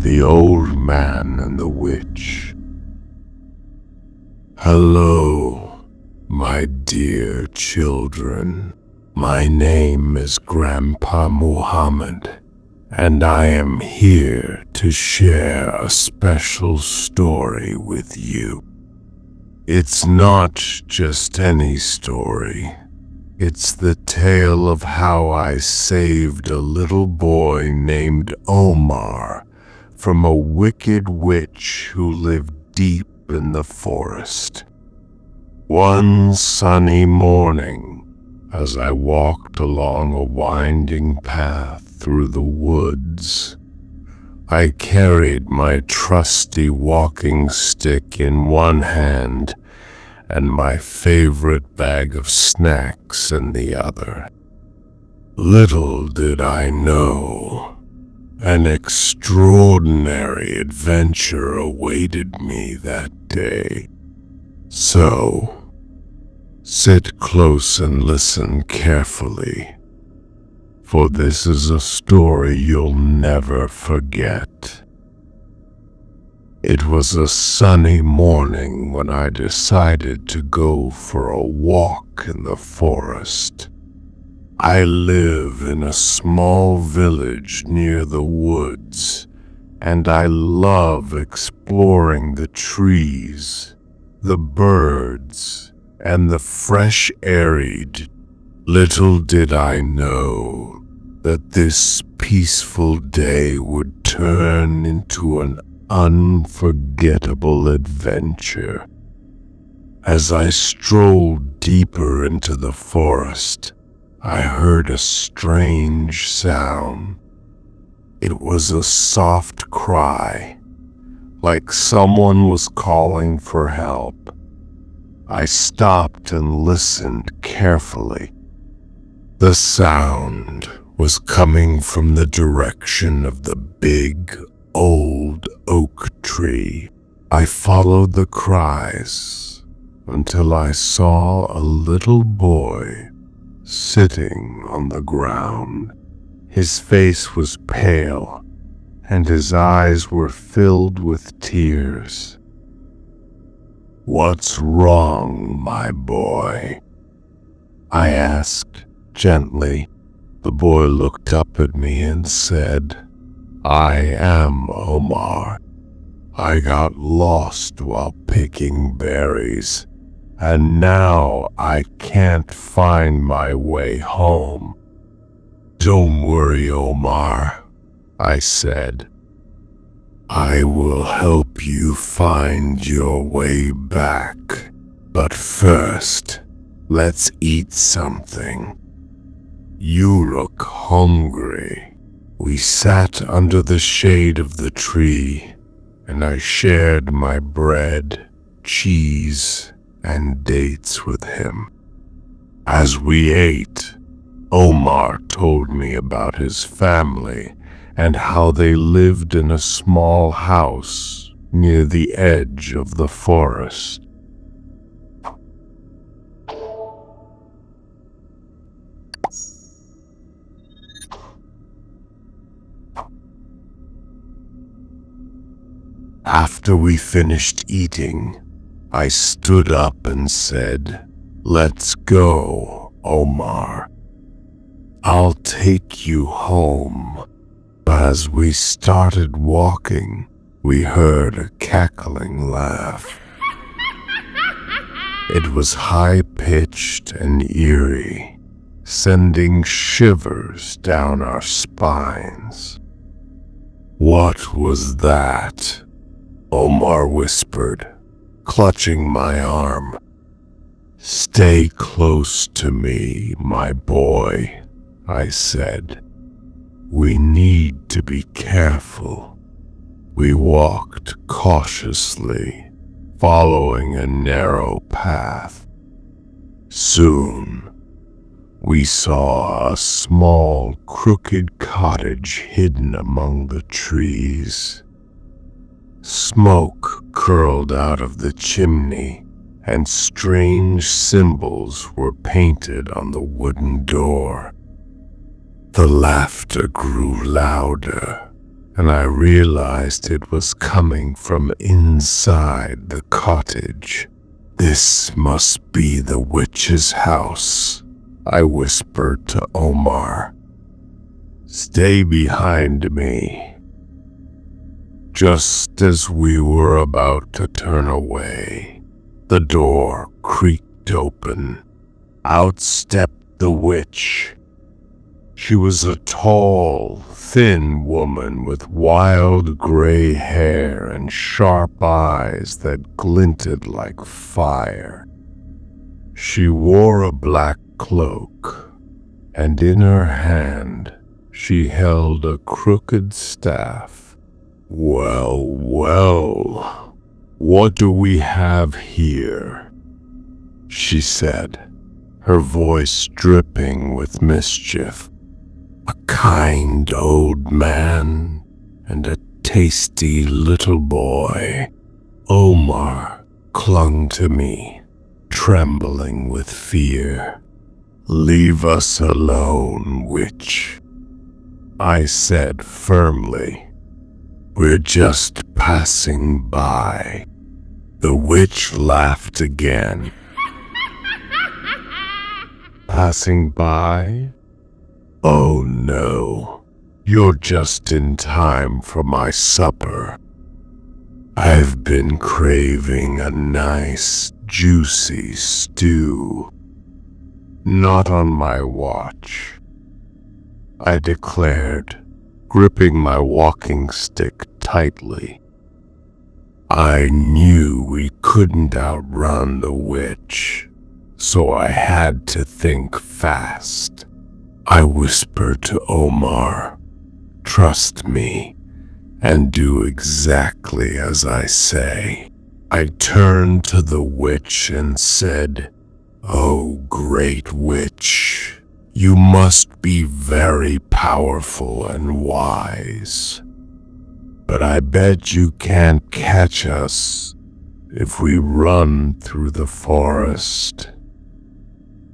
The Old Man and the Witch. Hello, my dear children. My name is Grandpa Muhammad, and I am here to share a special story with you. It's not just any story. It's the tale of how I saved a little boy named Omar from a wicked witch who lived deep in the forest. One sunny morning, as I walked along a winding path through the woods, I carried my trusty walking stick in one hand and my favorite bag of snacks in the other. Little did I know, an extraordinary adventure awaited me that day. So, sit close and listen carefully, for this is a story you'll never forget. It was a sunny morning when I decided to go for a walk in the forest. I live in a small village near the woods, and I love exploring the trees, the birds, and the fresh air. Little did I know that this peaceful day would turn into an unforgettable adventure. As I strolled deeper into the forest, I heard a strange sound. It was a soft cry, like someone was calling for help. I stopped and listened carefully. The sound was coming from the direction of the big, old oak tree. I followed the cries until I saw a little boy sitting on the ground. His face was pale, and his eyes were filled with tears. "What's wrong, my boy?" I asked gently. The boy looked up at me and said, "I am Omar. I got lost while picking berries, and now I can't find my way home." "Don't worry, Omar," I said. "I will help you find your way back. But first, let's eat something. You look hungry." We sat under the shade of the tree, and I shared my bread, cheese, and dates with him. As we ate, Omar told me about his family and how they lived in a small house near the edge of the forest. After we finished eating, I stood up and said, "Let's go, Omar. I'll take you home." But as we started walking, we heard a cackling laugh. It was high-pitched and eerie, sending shivers down our spines. "What was that?" Omar whispered, clutching my arm. "Stay close to me, my boy," I said. "We need to be careful." We walked cautiously, following a narrow path. Soon, we saw a small, crooked cottage hidden among the trees. Smoke curled out of the chimney, and strange symbols were painted on the wooden door. The laughter grew louder, and I realized it was coming from inside the cottage. "This must be the witch's house," I whispered to Omar. "Stay behind me." Just as we were about to turn away, the door creaked open. Out stepped the witch. She was a tall, thin woman with wild gray hair and sharp eyes that glinted like fire. She wore a black cloak, and in her hand she held a crooked staff. "Well, well, what do we have here?" she said, her voice dripping with mischief. "A kind old man and a tasty little boy." Omar clung to me, trembling with fear. "Leave us alone, witch," I said firmly. "We're just passing by." The witch laughed again. "Passing by? Oh no, you're just in time for my supper. I've been craving a nice, juicy stew." "Not on my watch," I declared, gripping my walking stick tightly. I knew we couldn't outrun the witch, so I had to think fast. I whispered to Omar, "Trust me, and do exactly as I say." I turned to the witch and said, "Oh, great witch, you must be very powerful and wise. But I bet you can't catch us if we run through the forest.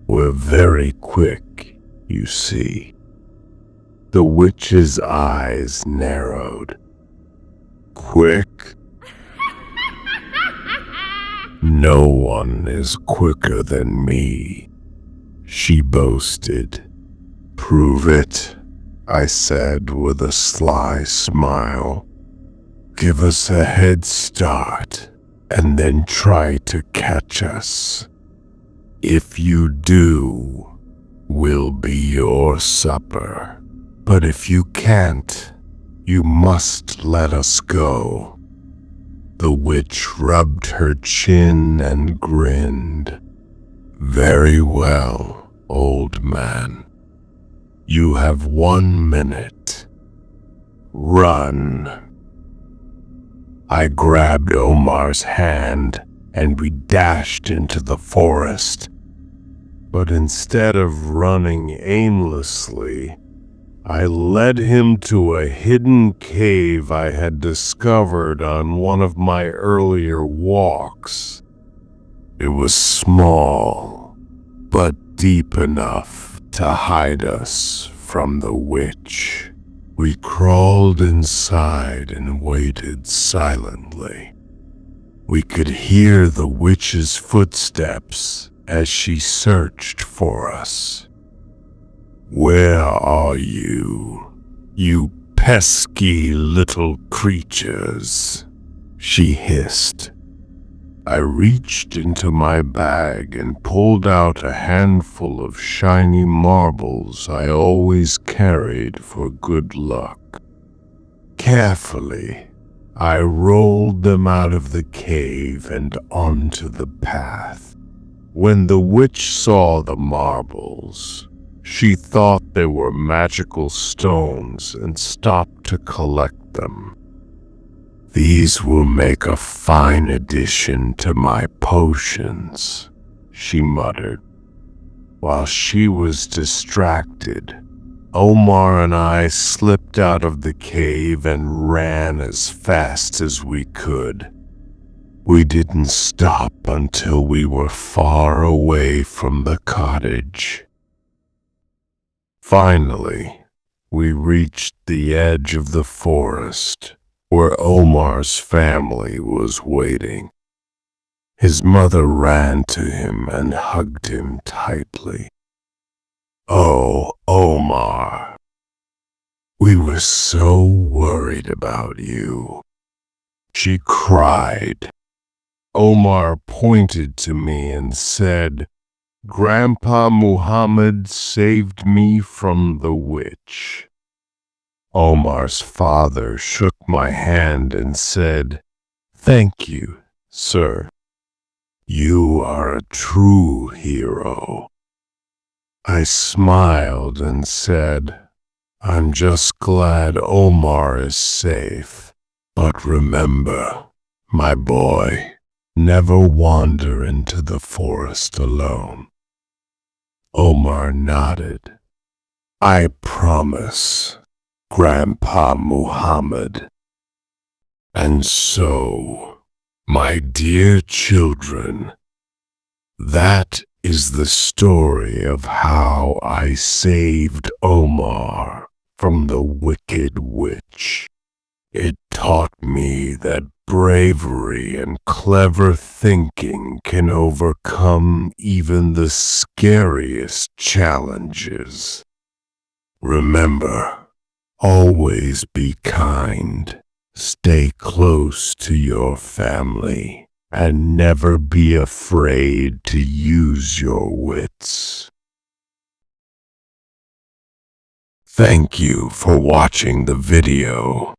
We're very quick, you see." The witch's eyes narrowed. "Quick? No one is quicker than me," she boasted. "Prove it," I said with a sly smile. "Give us a head start, and then try to catch us. If you do, we'll be your supper. But if you can't, you must let us go." The witch rubbed her chin and grinned. "Very well, old man. You have 1 minute. Run." I grabbed Omar's hand and we dashed into the forest. But instead of running aimlessly, I led him to a hidden cave I had discovered on one of my earlier walks. It was small, but deep enough to hide us from the witch. We crawled inside and waited silently. We could hear the witch's footsteps as she searched for us. "Where are you, you pesky little creatures?" she hissed. I reached into my bag and pulled out a handful of shiny marbles I always carried for good luck. Carefully, I rolled them out of the cave and onto the path. When the witch saw the marbles, she thought they were magical stones and stopped to collect them. "These will make a fine addition to my potions," she muttered. While she was distracted, Omar and I slipped out of the cave and ran as fast as we could. We didn't stop until we were far away from the cottage. Finally, we reached the edge of the forest where Omar's family was waiting. His mother ran to him and hugged him tightly. "Oh, Omar, we were so worried about you," she cried. Omar pointed to me and said, "Grandpa Muhammad saved me from the witch." Omar's father shook my hand and said, "Thank you, sir. You are a true hero." I smiled and said, "I'm just glad Omar is safe. But remember, my boy, never wander into the forest alone." Omar nodded. "I promise, Grandpa Muhammad." And so, my dear children, that is the story of how I saved Omar from the wicked witch. It taught me that bravery and clever thinking can overcome even the scariest challenges. Remember, always be kind, stay close to your family, and never be afraid to use your wits. Thank you for watching the video.